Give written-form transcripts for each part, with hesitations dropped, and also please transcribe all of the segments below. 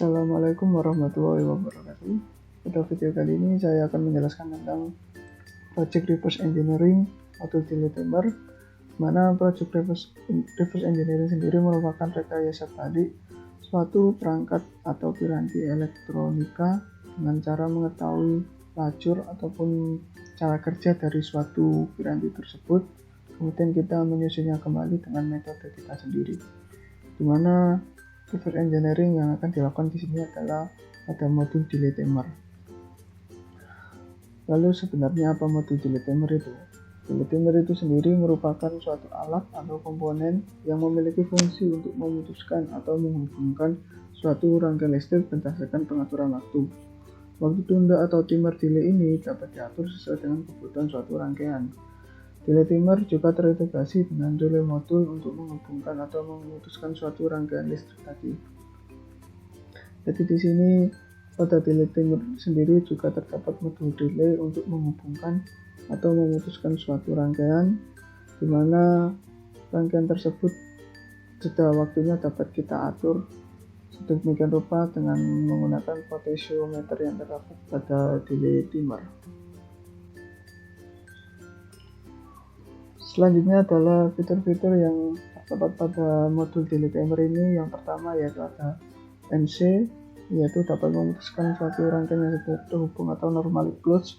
Assalamualaikum warahmatullahi wabarakatuh. Pada video kali ini saya akan menjelaskan tentang Project Reverse Engineering atau Diletimer, mana Project Reverse Engineering sendiri merupakan rekayasa balik suatu perangkat atau piranti elektronika dengan cara mengetahui lajur ataupun cara kerja dari suatu piranti tersebut, kemudian kita menyusunnya kembali dengan metode kita sendiri, di mana reverse engineering yang akan dilakukan di sini adalah pada modul Diletimer. Lalu sebenarnya apa modul Diletimer itu? Diletimer itu sendiri merupakan suatu alat atau komponen yang memiliki fungsi untuk memutuskan atau menghubungkan suatu rangkaian listrik berdasarkan pengaturan waktu. Waktu tunda atau timer delay ini dapat diatur sesuai dengan kebutuhan suatu rangkaian. Diletimer juga terintegrasi dengan relay modul untuk menghubungkan atau memutuskan suatu rangkaian listrik tadi. Jadi di sini pada diletimer sendiri juga terdapat modul relay untuk menghubungkan atau memutuskan suatu rangkaian, di mana rangkaian tersebut jeda waktunya dapat kita atur sedemikian rupa dengan menggunakan potensiometer yang terdapat pada diletimer. Selanjutnya adalah fitur-fitur yang terdapat pada modul Diletimer ini. Yang pertama yaitu ada NC, yaitu dapat memutuskan suatu rangkaian yang terhubung atau normally closed.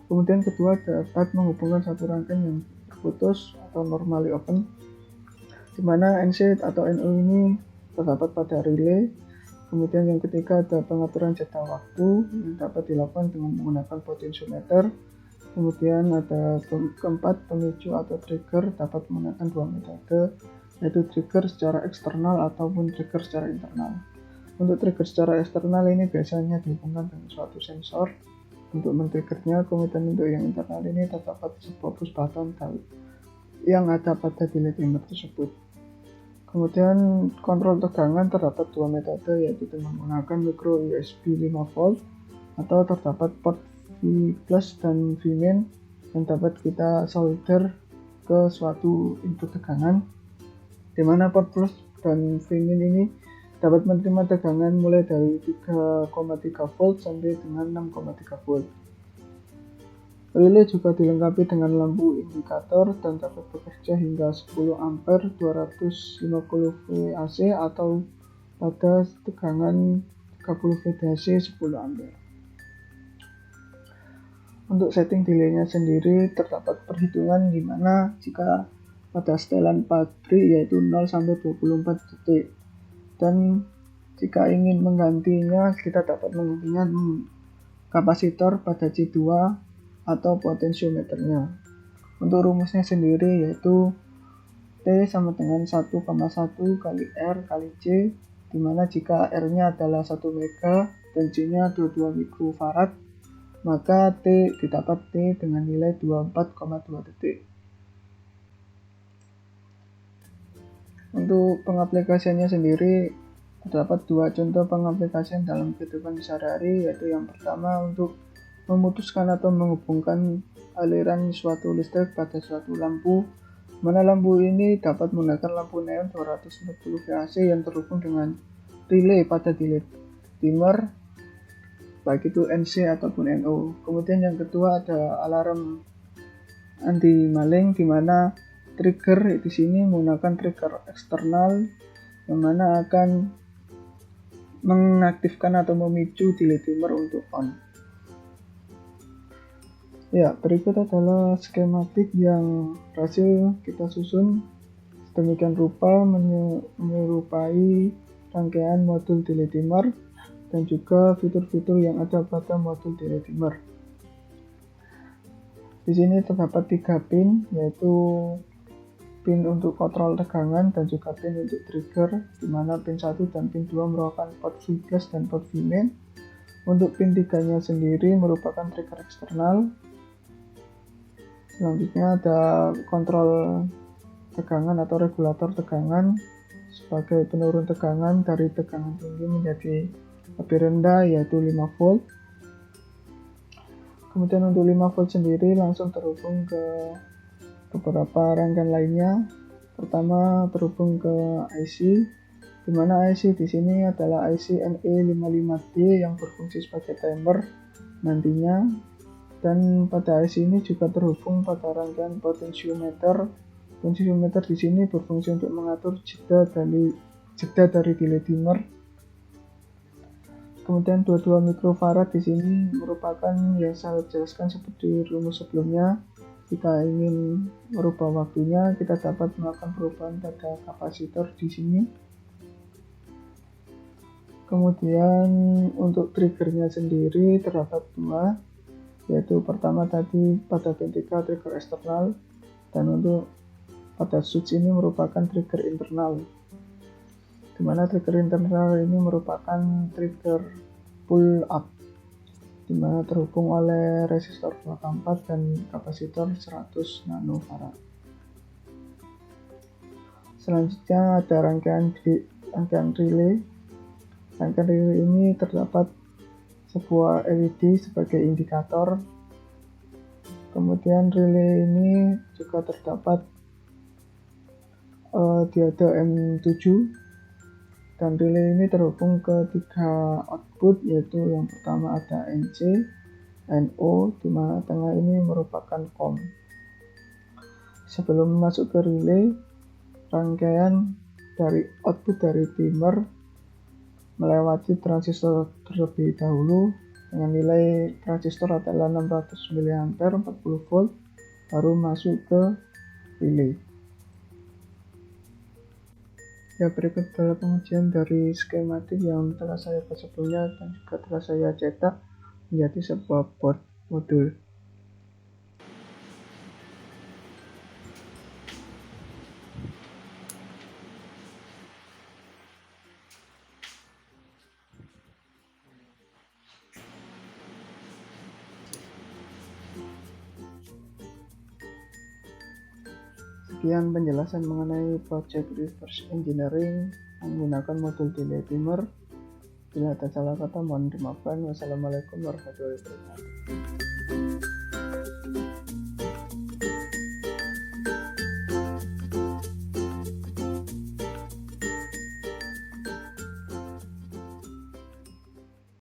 Kemudian kedua dapat menghubungkan satu rangkaian yang terputus atau normally open, di mana NC atau NO ini terdapat pada relay. Kemudian yang ketiga ada pengaturan jeda waktu yang dapat dilakukan dengan menggunakan potensiometer. Kemudian ada keempat, pemicu atau trigger dapat menggunakan dua metode, yaitu trigger secara eksternal ataupun trigger secara internal. Untuk trigger secara eksternal ini biasanya dihubungkan dengan suatu sensor untuk men-triggernya. Kemudian untuk yang internal ini terdapat sebuah push button yang ada pada diletimer tersebut. Kemudian kontrol tegangan terdapat dua metode, yaitu dengan menggunakan micro USB 5V atau terdapat port V+ dan Vmin yang dapat kita solder ke suatu input tegangan, di mana port plus dan Vmin ini dapat menerima tegangan mulai dari 3,3 volt sampai dengan 6,3 volt. Relay juga dilengkapi dengan lampu indikator dan dapat bekerja hingga 10 ampere 250 V AC atau pada tegangan 30 V DC 10 ampere. Untuk setting delay-nya sendiri terdapat perhitungan di mana jika pada setelan pabrik yaitu 0 sampai 24 detik, dan jika ingin menggantinya kita dapat menggantinya kapasitor pada C2 atau potensiometernya. Untuk rumusnya sendiri yaitu T sama dengan 1,1 kali R kali C, di mana jika R-nya adalah 1 mega dan C-nya 22 mikrofarad, maka T didapat T dengan nilai 24,2 detik. Untuk pengaplikasiannya sendiri terdapat dua contoh pengaplikasian dalam kehidupan sehari-hari, yaitu yang pertama untuk memutuskan atau menghubungkan aliran suatu listrik pada suatu lampu, mana lampu ini dapat menggunakan lampu neon 240 VAC yang terhubung dengan relay pada diletimer, baik itu NC ataupun NO. Kemudian yang kedua ada alarm anti maling, di mana trigger di sini menggunakan trigger eksternal yang mana akan mengaktifkan atau memicu diletimer untuk on. Ya, berikut adalah skematik yang berhasil kita susun sedemikian rupa menyerupai rangkaian modul diletimer dan juga fitur-fitur yang ada pada modul diletimer. Di sini terdapat 3 pin, yaitu pin untuk kontrol tegangan dan juga pin untuk trigger, di mana pin 1 dan pin 2 merupakan port V+ dan port Vmin. Untuk pin 3-nya sendiri merupakan trigger eksternal. Selanjutnya ada kontrol tegangan atau regulator tegangan sebagai penurun tegangan dari tegangan tinggi menjadi lebih rendah, yaitu 5 volt. Kemudian untuk 5 volt sendiri langsung terhubung ke beberapa rangkaian lainnya. Pertama terhubung ke IC, Di mana IC di sini adalah IC NE55D yang berfungsi sebagai timer nantinya, dan pada IC ini juga terhubung pada rangkaian potensiometer. Potensiometer di sini berfungsi untuk mengatur jeda dari delay dimmer. Kemudian 22 mikrofarad di sini merupakan yang saya jelaskan seperti rumus sebelumnya. Jika ingin merubah waktunya, kita dapat melakukan perubahan pada kapasitor di sini. Kemudian untuk triggernya sendiri terdapat dua, yaitu pertama tadi pada ventricle trigger eksternal, dan untuk pada switch ini merupakan trigger internal, di mana trigger internal ini merupakan trigger pull up, di mana terhubung oleh resistor 2K4 dan kapasitor 100 nanofarad. Selanjutnya ada rangkaian relay. Rangkaian relay ini terdapat sebuah LED sebagai indikator. Kemudian relay ini juga terdapat diode M7, dan relay ini terhubung ke 3 output, yaitu yang pertama ada NC, NO, di mana tengah ini merupakan COM. Sebelum masuk ke relay, rangkaian dari output dari dimmer melewati transistor terlebih dahulu dengan nilai transistor adalah 600 mA 40 volt, baru masuk ke relay. Ya, berikut adalah pengujian dari skematik yang telah saya buat sebelumnya dan juga telah saya cetak menjadi sebuah board modul. Sekian penjelasan mengenai project reverse engineering menggunakan modul delay dimmer. Bila ada salah kata mohon dimaafkan. Wassalamualaikum warahmatullahi wabarakatuh.